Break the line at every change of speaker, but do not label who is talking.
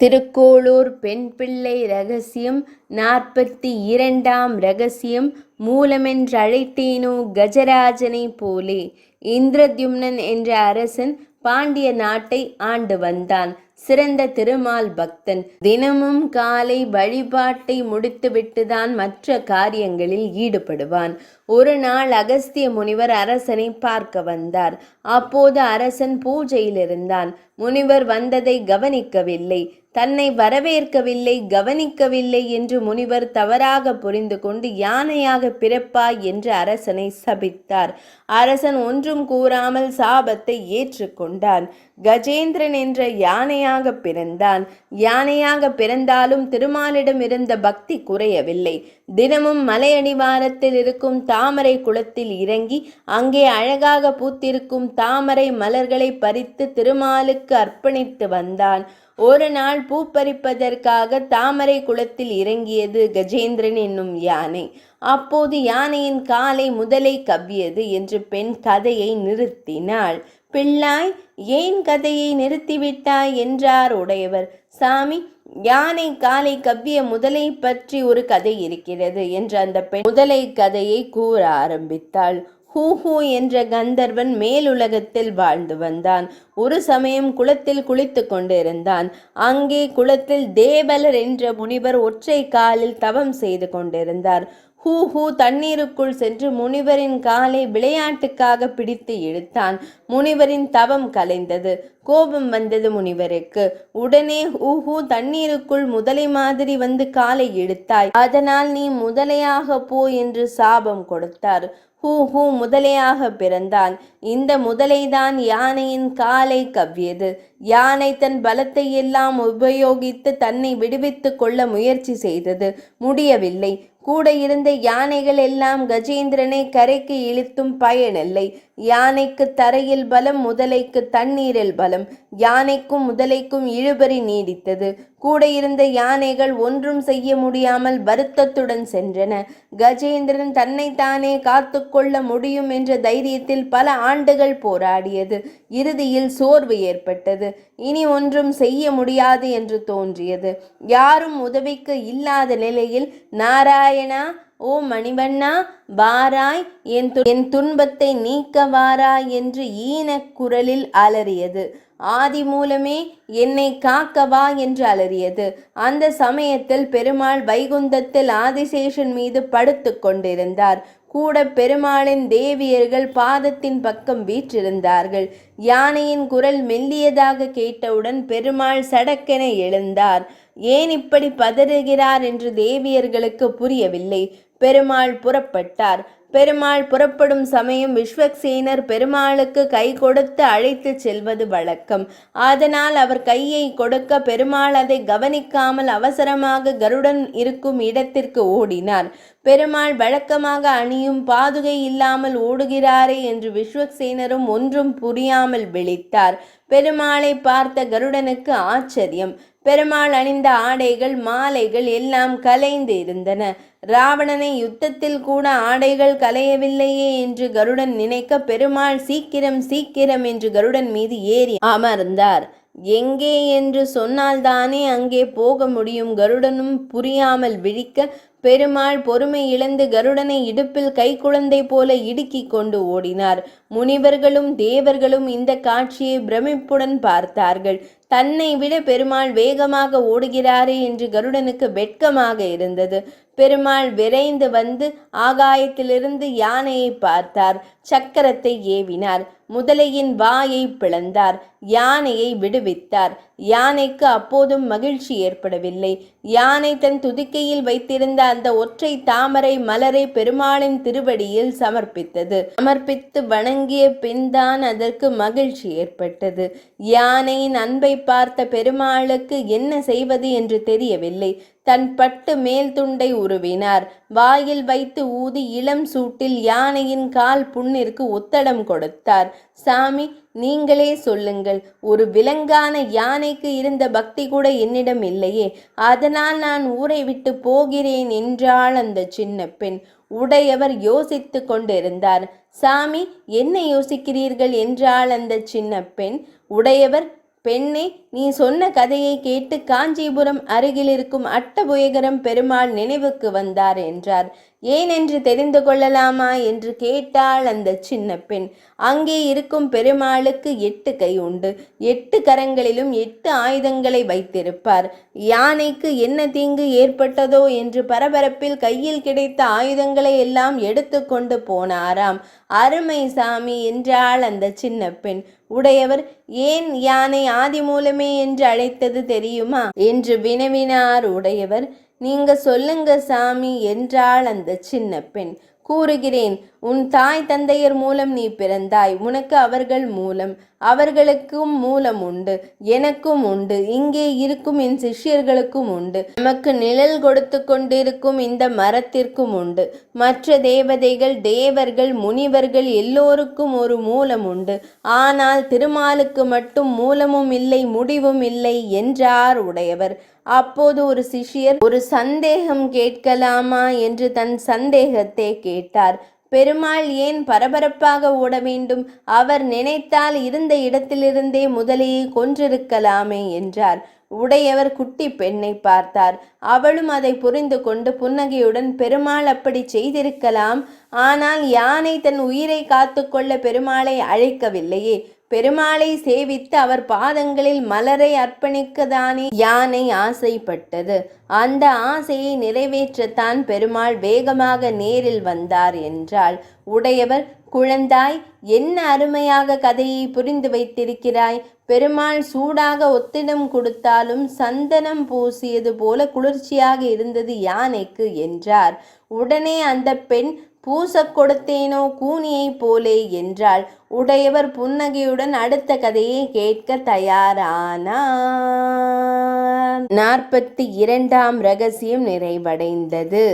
திருக்கோளூர் பெண் பிள்ளை ரகசியம் 42ஆம் ரகசியம். மூலமென்றழைத்தேனோ கஜராஜனைப் போலே. இந்திரத்யும்னன் என்ற அரசன் பாண்டிய நாட்டை ஆண்டு வந்தான். சிறந்த திருமால் பக்தன். தினமும் காலை வழிபாட்டை முடித்துவிட்டுதான் மற்ற காரியங்களில் ஈடுபடுவான். ஒரு நாள் அகஸ்திய முனிவர் அரசனை பார்க்க வந்தார். அப்போது அரசன் பூஜையில் இருந்தான். முனிவர் வந்ததை கவனிக்கவில்லை. தன்னை வரவேற்கவில்லை, கவனிக்கவில்லை என்று முனிவர் தவறாக புரிந்து கொண்டு யானையாக பிறப்பாய் என்று அரசனை சபித்தார். அரசன் ஒன்றும் கூறாமல் சாபத்தை ஏற்றுக்கொண்டான். கஜேந்திரன் என்ற யானையாக பிறந்தான். யானையாக பிறந்தாலும் திருமாலிடம் இருந்த பக்தி குறையவில்லை. தினமும் மலையடிவாரத்தில் இருக்கும் தாமரை குளத்தில் இறங்கி அங்கே அழகாக பூத்திருக்கும் தாமரை மலர்களை பறித்து திருமாலுக்கு அர்ப்பணித்து வந்தான். ஒரு நாள் பூ பறிப்பதற்காக தாமரை குளத்தில் இறங்கியது கஜேந்திரன் என்னும் யானை. அப்போது யானையின் காலை முதலை கவ்வியது என்று பெண் கதையை நிறுத்தினாள். பிள்ளாய், ஏன் கதையை நிறுத்திவிட்டாய் என்றார் உடையவர். சாமி, யானை காலை கவ்விய முதலை பற்றி ஒரு கதை இருக்கிறது என்று அந்த பெண் முதலை கதையை கூற ஆரம்பித்தாள். ஹூஹூ என்ற கந்தர்வன் மேலுலகத்தில் வாழ்ந்து வந்தான். ஒரு சமயம் குளத்தில் குளித்து கொண்டிருந்தான். அங்கே குளத்தில் தேவலர் என்ற முனிவர் ஒற்றை காலில் தவம் செய்து கொண்டிருந்தார். ஹூஹூ தண்ணீருக்குள் சென்று முனிவரின் காலை விளையாட்டுக்காக பிடித்து இழுத்தான். முனிவரின் தவம் கலைந்தது. கோபம் வந்தது முனிவருக்கு. உடனே ஹூஹூ தண்ணீருக்குள் முதலை மாதிரி வந்து காலை இழுத்தாய், அதனால் நீ முதலையாக போ என்று சாபம் கொடுத்தார். ஹூஹூ முதலையாக பிறந்தான். இந்த முதலைதான் யானையின் காலை கவ்வியது. யானை தன் பலத்தை எல்லாம் உபயோகித்து தன்னை விடுவித்து கொள்ள முயற்சி செய்தது. முடியவில்லை. கூட இருந்த யானைகள் எல்லாம் கஜேந்திரனை கரைக்கு இழுத்தும் பயனில்லை. யானைக்கு தரையில் பலம், முதலைக்கு தண்ணீரில் பலம். யானைக்கும் முதலைக்கும் இழுபறி நீடித்தது. கூட இருந்த யானைகள் ஒன்றும் செய்ய முடியாமல் வருத்தத்துடன் சென்றன. கஜேந்திரன் தன்னைத்தானே காத்து கொள்ள முடியும் என்ற தைரியத்தில் பல ஆண்டுகள் போராடியது. இறுதியில் சோர்வு ஏற்பட்டது. இனி ஒன்றும் செய்ய முடியாது என்று தோன்றியது. யாரும் உதவிக்கு இல்லாத நிலையில் நாராயணா, ஓ மணிவண்ணா, வாராய், என் துன்பத்தை நீக்க வாராய் என்று ஈனக் குரலில் அலறியது. ஆதி மூலமே, என்னை காக்கவா என்று அலறியது. அந்த சமயத்தில் பெருமாள் வைகுந்தத்தில் ஆதிசேஷன் மீது படுத்து கொண்டிருந்தார். கூட பெருமாளின் தேவியர்கள் பாதத்தின் பக்கம் வீற்றிருந்தார்கள். யானையின் குரல் மெல்லியதாக கேட்டவுடன் பெருமாள் சடக்கென எழுந்தார். ஏன் இப்படி பதறுகிறார் என்று தேவியர்களுக்கு புரியவில்லை. பெருமாள் புறப்பட்டார். பெருமாள் புறப்படும் சமயம் விஸ்வக்சேனர் பெருமாளுக்கு கை கொடுத்து அழைத்து செல்வது வழக்கம். அதனால் அவர் கையை கொடுக்க பெருமாள் அதை கவனிக்காமல் அவசரமாக கருடன் இருக்கும் இடத்திற்கு ஓடினார். பெருமாள் வழக்கமாக அணியும் பாதுகை இல்லாமல் ஓடுகிறாரே என்று விஸ்வக்சேனரும் ஒன்றும் புரியாமல் விழித்தார். பெருமாளை பார்த்த கருடனுக்கு ஆச்சரியம். பெருமாள் அணிந்த ஆடைகள், மாலைகள் எல்லாம் கலைந்து இருந்தன. ராவணனை யுத்தத்தில் கூட ஆடைகள் கலையவில்லையே என்று கருடன் நினைக்க பெருமாள் சீக்கிரம் சீக்கிரம் என்று கருடன் மீது ஏறி அமர்ந்தார். எங்கே என்று சொன்னால்தானே அங்கே போக முடியும். கருடனும் புரியாமல் விழிக்க பெருமாள் பொறுமை இழந்து கருடனை இடுப்பில் கைக்குழந்தை போல இடுக்கி கொண்டு ஓடினார். முனிவர்களும் தேவர்களும் இந்த காட்சியை பிரமிப்புடன் பார்த்தார்கள். தன்னை விட பெருமாள் வேகமாக ஓடுகிறாரே என்று கருடனுக்கு வெட்கமாக இருந்தது. பெருமாள் விரைந்து வந்து ஆகாயத்திலிருந்து யானையை பார்த்தார். சக்கரத்தை ஏவினார். முதலையின் வாயை பிளந்தார். யானையை விடுவித்தார். யானைக்கு அப்போதும் மகிழ்ச்சி ஏற்படவில்லை. யானை தன் துதிக்கையில் வைத்திருந்த அந்த ஒற்றை தாமரை மலரை பெருமாளின் திருவடியில் சமர்ப்பித்து வணங்கிய பின்தான் அதற்கு மகிழ்ச்சி ஏற்பட்டது. யானையின் அன்பை பார்த்த பெருமாளுக்கு என்ன செய்வது என்று தெரியவில்லை. தன் பட்டு மேல் துண்டை உருவினார். வாயில் வைத்து ஊதி இளம் சூட்டில் யானையின் கால் புண்ணிற்கு ஒத்தடம் கொடுத்தார். சாமி, நீங்களே சொல்லுங்கள், ஒரு விலங்கான யானைக்கு இருந்த பக்தி கூட என்னிடம் இல்லையே, அதனால் நான் ஊரை விட்டு போகிறேன் என்றாள் அந்த சின்ன பெண். உடையவர் யோசித்து கொண்டிருந்தார். சாமி, என்ன யோசிக்கிறீர்கள் என்றாள் அந்த சின்ன பெண். உடையவர், பெண்ணே, நீ சொன்ன கதையை கேட்டு காஞ்சிபுரம் அருகில் இருக்கும் அட்டபுயகரம் பெருமாள் நினைவுக்கு வந்தார் என்றார். ஏனென்று தெரிந்து கொள்ளலாமா என்று கேட்டாள் அந்த சின்ன பெண். அங்கே இருக்கும் பெருமாளுக்கு 8 கை உண்டு. 8 கரங்களிலும் 8 ஆயுதங்களை வைத்திருப்பார். யானைக்கு என்ன தீங்கு ஏற்பட்டதோ என்று பரபரப்பில் கையில் கிடைத்த ஆயுதங்களை எல்லாம் எடுத்து கொண்டு போனாராம். அருமை சாமி என்றாள் அந்த சின்ன பெண். உடையவர், ஏன் யானை ஆதிமூலமே என்று அழைத்தது தெரியுமா என்று வினவினார். உடையவர், நீங்க சொல்லுங்க சாமி என்றாள் அந்த சின்ன பெண். கூறுகிறேன். உன் தாய் தந்தையர் மூலம் நீ பிறந்தாய். உனக்கு அவர்கள் மூலம். அவர்களுக்கும் மூலம் உண்டு, எனக்கும் உண்டு, இங்கே இருக்கும் என் சிஷ்யர்களுக்கும் உண்டு, நமக்கு நிழல் கொடுத்து கொண்டிருக்கும் இந்த மரத்திற்கும் உண்டு, மற்ற தேவதைகள், தேவர்கள், முனிவர்கள் எல்லோருக்கும் ஒரு மூலம் உண்டு. ஆனால் திருமாலுக்கு மட்டும் மூலமும் இல்லை, முடிவும் இல்லை என்றார் உடையவர். அப்போது ஒரு சிஷ்யர், ஒரு சந்தேகம் கேட்கலாமா என்று தன் சந்தேகத்தை கேட்டார். பெருமாள் ஏன் பரபரப்பாக ஓட வேண்டும்? அவர் நினைத்தால் இருந்த இடத்திலிருந்தே முதலையை கொன்றிருக்கலாமே என்றார். உடையவர் குட்டி பெண்ணை பார்த்தார். அவளும் அதை புரிந்து கொண்டு புன்னகையுடன், பெருமாள் அப்படி செய்திருக்கலாம். ஆனால் யானை தன் உயிரை காத்து கொள்ள பெருமாளை அழைக்கவில்லையே. பெருமாளை சேவித்து அவர் பாதங்களில் மலரை அர்ப்பணிக்கத்தானே யானை ஆசைப்பட்டது. அந்த ஆசையை நிறைவேற்றத்தான் பெருமாள் வேகமாக நேரில் வந்தார் என்றாள். உடையவர், குழந்தாய், என்ன அருமையாக கதையை புரிந்து வைத்திருக்கிறாய். பெருமாள் சூடாக ஒத்திடம் கொடுத்தாலும் சந்தனம் பூசியது போல குளிர்ச்சியாக இருந்தது யானைக்கு என்றார். உடனே அந்த பெண், பூசக் கொடுத்தேனோ கூனியை போலே என்றாள். உடையவர் புன்னகையுடன் அடுத்த கதையை கேட்க தயாரானார். 42ஆம் ரகசியம் நிறைவடைந்தது.